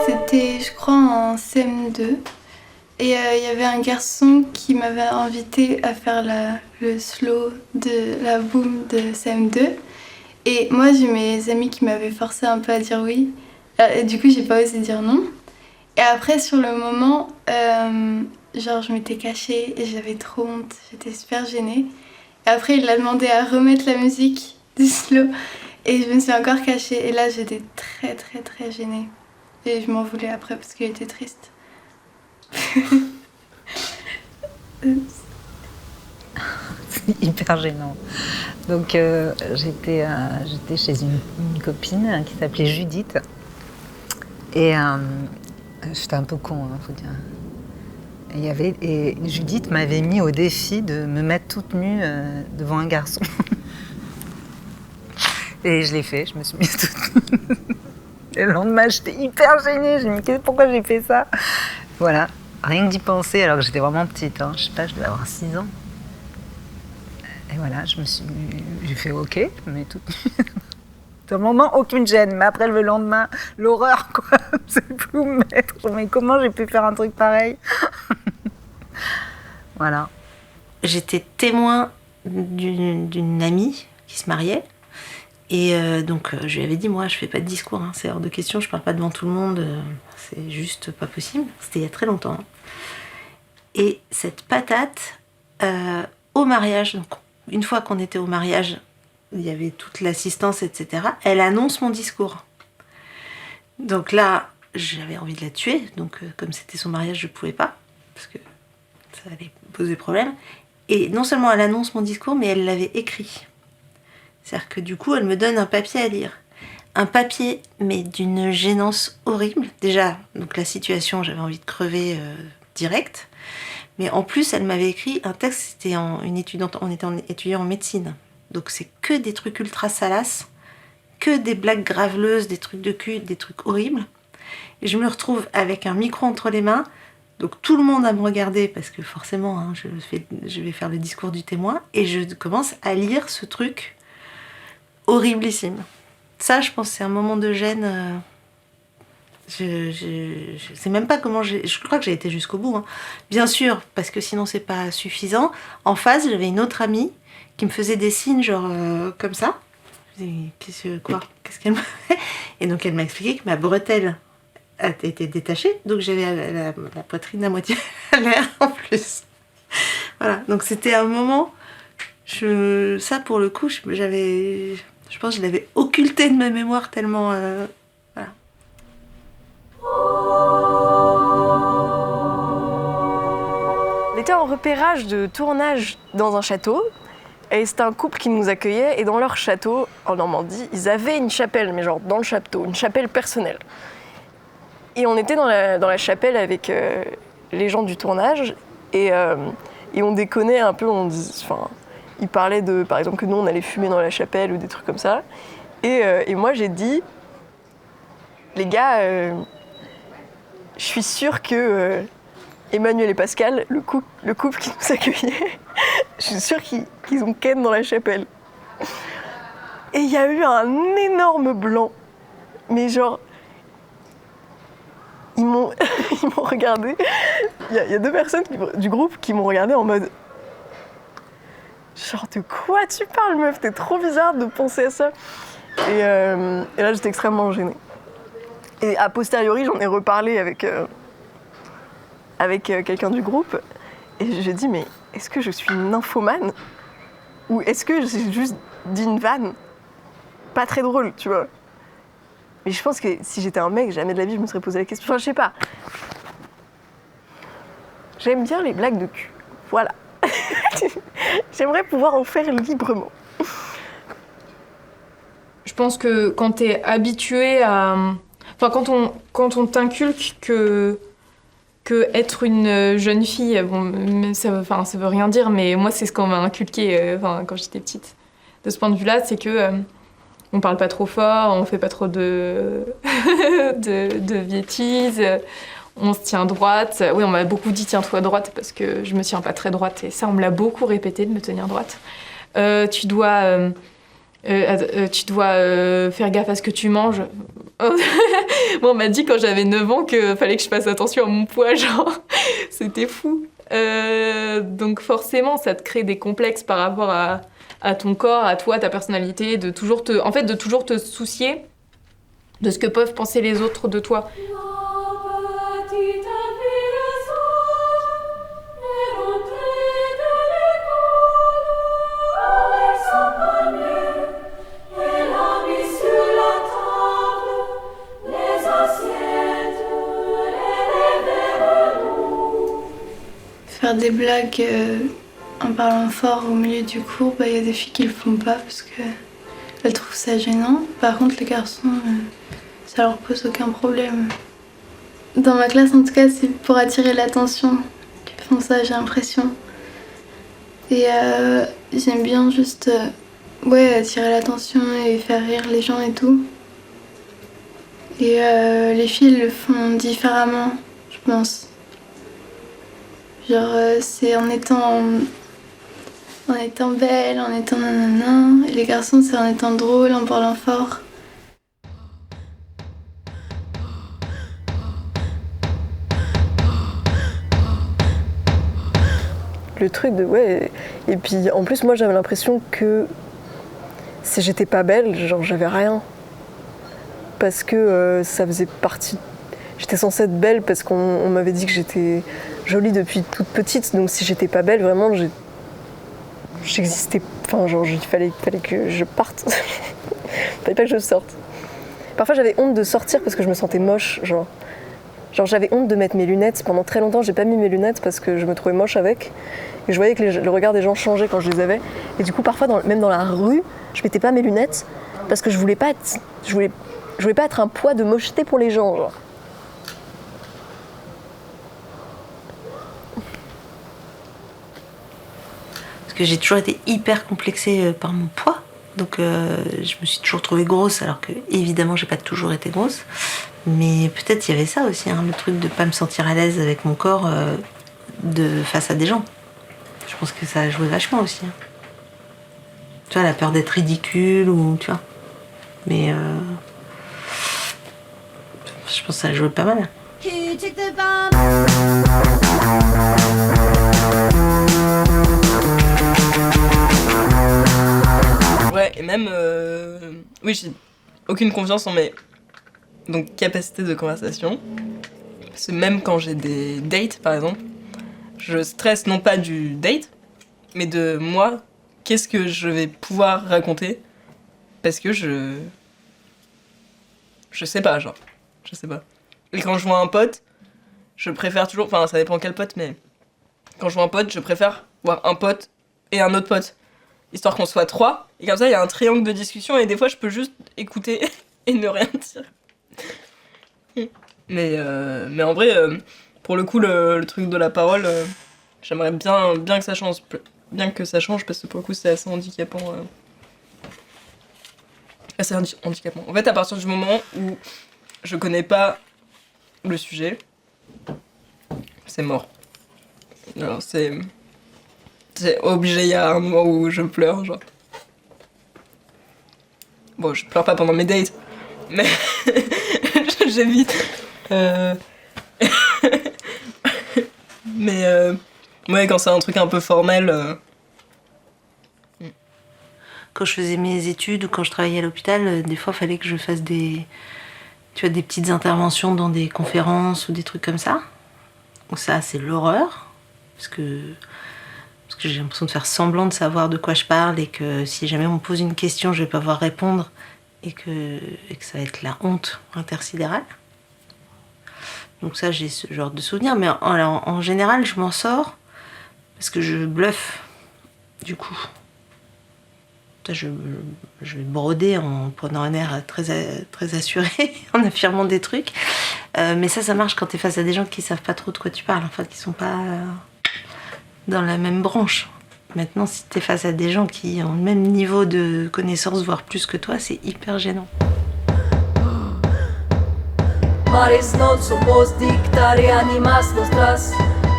C'était, je crois, en CM2. Et il y avait un garçon qui m'avait invité à faire le slow de la boom de CM2. Et moi, j'ai mes amis qui m'avaient forcé un peu à dire oui. Et du coup, j'ai pas osé dire non. Et après, sur le moment, genre, je m'étais cachée et j'avais trop honte. J'étais super gênée. Et après, il a demandé à remettre la musique du slow. Et je me suis encore cachée. Et là, j'étais très, très, très gênée. Et je m'en voulais après parce qu'il était triste. C'est hyper gênant. Donc j'étais chez une copine qui s'appelait Judith. Et j'étais un peu con, hein, faut dire. Et Judith m'avait mis au défi de me mettre toute nue devant un garçon. Et je l'ai fait, je me suis mise toute nue. Et le lendemain, j'étais hyper gênée. Je me suis dit, pourquoi j'ai fait ça? Voilà, rien que d'y penser, alors que j'étais vraiment petite. Hein. Je sais pas, je devais avoir 6 ans. Et voilà, j'ai fait OK, mais tout. Au moment, aucune gêne. Mais après, le lendemain, l'horreur, quoi. C'est plus où me mettre. Mais comment j'ai pu faire un truc pareil? Voilà. J'étais témoin d'une amie qui se mariait. Et donc, je lui avais dit, moi, je fais pas de discours. Hein, c'est hors de question, je parle pas devant tout le monde. C'est juste pas possible. C'était il y a très longtemps. Hein. Et cette patate, au mariage, donc, une fois qu'on était au mariage, il y avait toute l'assistance, etc. Elle annonce mon discours. Donc là, j'avais envie de la tuer. Donc, comme c'était son mariage, je pouvais pas. Parce que ça allait poser problème. Et non seulement elle annonce mon discours, mais elle l'avait écrit. C'est-à-dire que du coup, elle me donne un papier à lire. Un papier, mais d'une gênance horrible. Déjà, donc la situation, j'avais envie de crever direct. Mais en plus, elle m'avait écrit un texte, c'était une étudiante, on était étudiant en médecine. Donc c'est que des trucs ultra salaces, que des blagues graveleuses, des trucs de cul, des trucs horribles. Et je me retrouve avec un micro entre les mains, donc tout le monde à me regarder, parce que forcément, hein, je vais faire le discours du témoin, et je commence à lire ce truc horriblissime. Ça, je pense, c'est un moment de gêne. Je sais même pas comment je crois que j'ai été jusqu'au bout. Hein. Bien sûr, parce que sinon c'est pas suffisant. En face, j'avais une autre amie qui me faisait des signes genre comme ça. Je disais, qu'est-ce qu'elle m'a fait? Et donc elle m'a expliqué que ma bretelle a été détachée, donc j'avais la poitrine à moitié à l'air en plus. Voilà, donc c'était un moment. Ça pour le coup, je pense que je l'avais occulté de ma mémoire tellement. Voilà. On était en repérage de tournage dans un château. Et c'était un couple qui nous accueillait. Et dans leur château, en Normandie, ils avaient une chapelle, mais genre dans le château, une chapelle personnelle. Et on était dans la chapelle avec les gens du tournage. Et on déconnait un peu. Ils parlaient de, par exemple, que nous, on allait fumer dans la chapelle ou des trucs comme ça. Et moi, j'ai dit, les gars, je suis sûre que Emmanuel et Pascal, le couple qui nous accueillait, je suis sûre qu'ils ont ken dans la chapelle. Et il y a eu un énorme blanc. Mais genre, ils m'ont regardé. Il y a 2 personnes du groupe qui m'ont regardé en mode... Genre, de quoi tu parles, meuf? T'es trop bizarre de penser à ça. Et là, j'étais extrêmement gênée. Et a posteriori, j'en ai reparlé avec quelqu'un du groupe. Et j'ai dit, mais est-ce que je suis une nymphomane? Ou est-ce que j'ai juste dit une vanne pas très drôle, tu vois? Mais je pense que si j'étais un mec, jamais de la vie, je me serais posé la question. Enfin, je sais pas. J'aime bien les blagues de cul. Voilà. J'aimerais pouvoir en faire librement. Je pense que quand t'es habitué à... Enfin, quand on t'inculque que que être une jeune fille, bon, ça veut rien dire, mais moi c'est ce qu'on m'a inculqué quand j'étais petite. De ce point de vue-là, c'est que on parle pas trop fort, on fait pas trop de de bêtises, on se tient droite. Oui, on m'a beaucoup dit tiens-toi droite parce que je me tiens pas très droite et ça on me l'a beaucoup répété de me tenir droite. Tu dois faire gaffe à ce que tu manges. Moi, on m'a dit quand j'avais 9 ans qu'il fallait que je fasse attention à mon poids, genre, c'était fou. Donc forcément, ça te crée des complexes par rapport à ton corps, à toi, ta personnalité, de toujours te soucier de ce que peuvent penser les autres de toi. Faire des blagues en parlant fort au milieu du cours, y a des filles qui le font pas parce qu'elles trouvent ça gênant. Par contre, les garçons, ça leur pose aucun problème. Dans ma classe, en tout cas, c'est pour attirer l'attention qu'ils font ça, j'ai l'impression. Et j'aime bien juste attirer l'attention et faire rire les gens et tout. Et les filles le font différemment, je pense. Genre, c'est en étant belle, en étant nanana. Et les garçons, c'est en étant drôle, en parlant fort. Le truc de et puis en plus moi j'avais l'impression que si j'étais pas belle, genre j'avais rien. Parce que ça faisait partie... J'étais censée être belle parce qu'on m'avait dit que j'étais jolie depuis toute petite, donc si j'étais pas belle, vraiment, j'existais... Enfin, genre, il fallait que je parte. Il fallait pas que je sorte. Parfois, j'avais honte de sortir parce que je me sentais moche, genre. Genre, j'avais honte de mettre mes lunettes. Pendant très longtemps, j'ai pas mis mes lunettes parce que je me trouvais moche avec. Et je voyais que le regard des gens changeait quand je les avais. Et du coup, parfois, même dans la rue, je mettais pas mes lunettes parce que je voulais pas être un poids de mocheté pour les gens, genre. Parce que j'ai toujours été hyper complexée par mon poids. Donc je me suis toujours trouvée grosse, alors que évidemment j'ai pas toujours été grosse. Mais peut-être il y avait ça aussi, le truc de pas me sentir à l'aise avec mon corps face à des gens. Je pense que ça a joué vachement aussi. Tu vois, la peur d'être ridicule ou tu vois. Mais je pense que ça a joué pas mal. Ouais, et même, oui, j'ai aucune confiance en mes capacités de conversation. Parce que même quand j'ai des dates, par exemple, je stresse non pas du date, mais de moi, qu'est-ce que je vais pouvoir raconter. Parce que je sais pas, genre. Je sais pas. Et quand je vois un pote, je préfère toujours... Enfin, ça dépend quel pote, mais... Quand je vois un pote, je préfère voir un pote et un autre pote. Histoire qu'on soit 3, et comme ça il y a un triangle de discussion, et des fois je peux juste écouter et ne rien dire. Mais en vrai, pour le coup, le truc de la parole, j'aimerais bien que ça change. Bien que ça change, parce que pour le coup c'est assez handicapant. Handicapant. En fait, à partir du moment où je connais pas le sujet, c'est mort. Alors c'est obligé, il y a un moment où je pleure, genre. Bon, je pleure pas pendant mes dates, mais j'évite. Mais ouais, quand c'est un truc un peu formel. Quand je faisais mes études ou quand je travaillais à l'hôpital, des fois il fallait que je fasse des petites interventions dans des conférences ou des trucs comme ça. Donc ça, c'est l'horreur, parce que j'ai l'impression de faire semblant de savoir de quoi je parle et que si jamais on me pose une question, je vais pas pouvoir répondre et que ça va être la honte intersidérale. Donc ça, j'ai ce genre de souvenir, mais en général, je m'en sors parce que je bluffe, du coup. Je vais broder en prenant un air très assuré, en affirmant des trucs. Mais ça marche quand t'es face à des gens qui savent pas trop de quoi tu parles, en fait, qui sont pas dans la même branche. Maintenant, si t'es face à des gens qui ont le même niveau de connaissance, voire plus que toi, c'est hyper gênant. Mares non somos dictare animas nostras.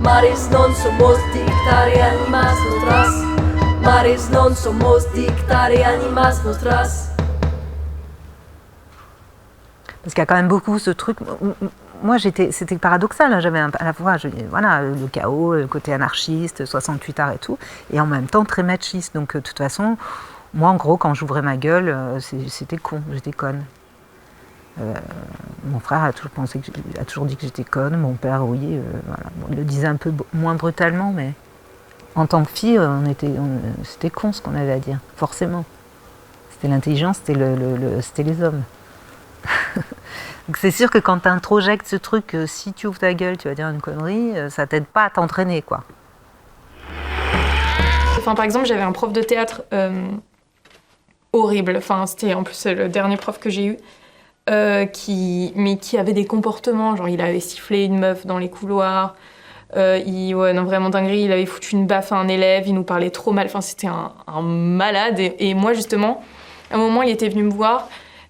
Mares non somos dictare animas nostras. Mares non somos dictare animas nostras. Parce qu'il y a quand même beaucoup ce truc. Moi, c'était paradoxal. Hein. J'avais à la fois voilà, le chaos, le côté anarchiste, 68 arts et tout, et en même temps très machiste. Donc, de toute façon, moi, en gros, quand j'ouvrais ma gueule, c'était con, j'étais conne. Mon frère a toujours dit que j'étais conne. Mon père, oui, voilà. Bon, il le disait un peu moins brutalement, mais en tant que fille, c'était con ce qu'on avait à dire, forcément. C'était l'intelligence, c'était les hommes. Donc c'est sûr que quand tu introjectes ce truc, si tu ouvres ta gueule, tu vas dire une connerie, ça t'aide pas à t'entraîner, quoi. Enfin, par exemple, j'avais un prof de théâtre horrible. Enfin, c'était en plus le dernier prof que j'ai eu, qui avait des comportements, genre il avait sifflé une meuf dans les couloirs. Ouais, non, vraiment dinguerie, il avait foutu une baffe à un élève, il nous parlait trop mal. Enfin, c'était un malade. Et moi, justement, à un moment, il était venu me voir.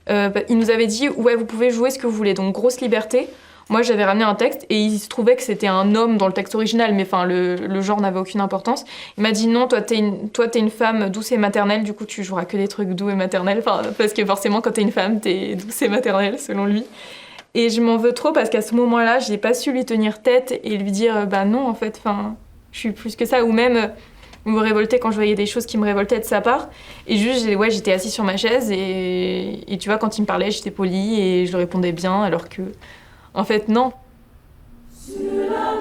Il nous avait dit ouais, vous pouvez jouer ce que vous voulez, donc grosse liberté. Moi j'avais ramené un texte et il se trouvait que c'était un homme dans le texte original, mais enfin le genre n'avait aucune importance. Il m'a dit non, toi t'es une femme douce et maternelle, du coup tu joueras que des trucs doux et maternels, parce que forcément quand t'es une femme t'es douce et maternelle selon lui. Et je m'en veux trop parce qu'à ce moment-là j'ai pas su lui tenir tête et lui dire bah non en fait, je suis plus que ça, ou même me révolter quand je voyais des choses qui me révoltaient de sa part. Et juste, j'étais assise sur ma chaise et tu vois, quand il me parlait, j'étais polie et je le répondais bien, alors que, en fait, non. Sur la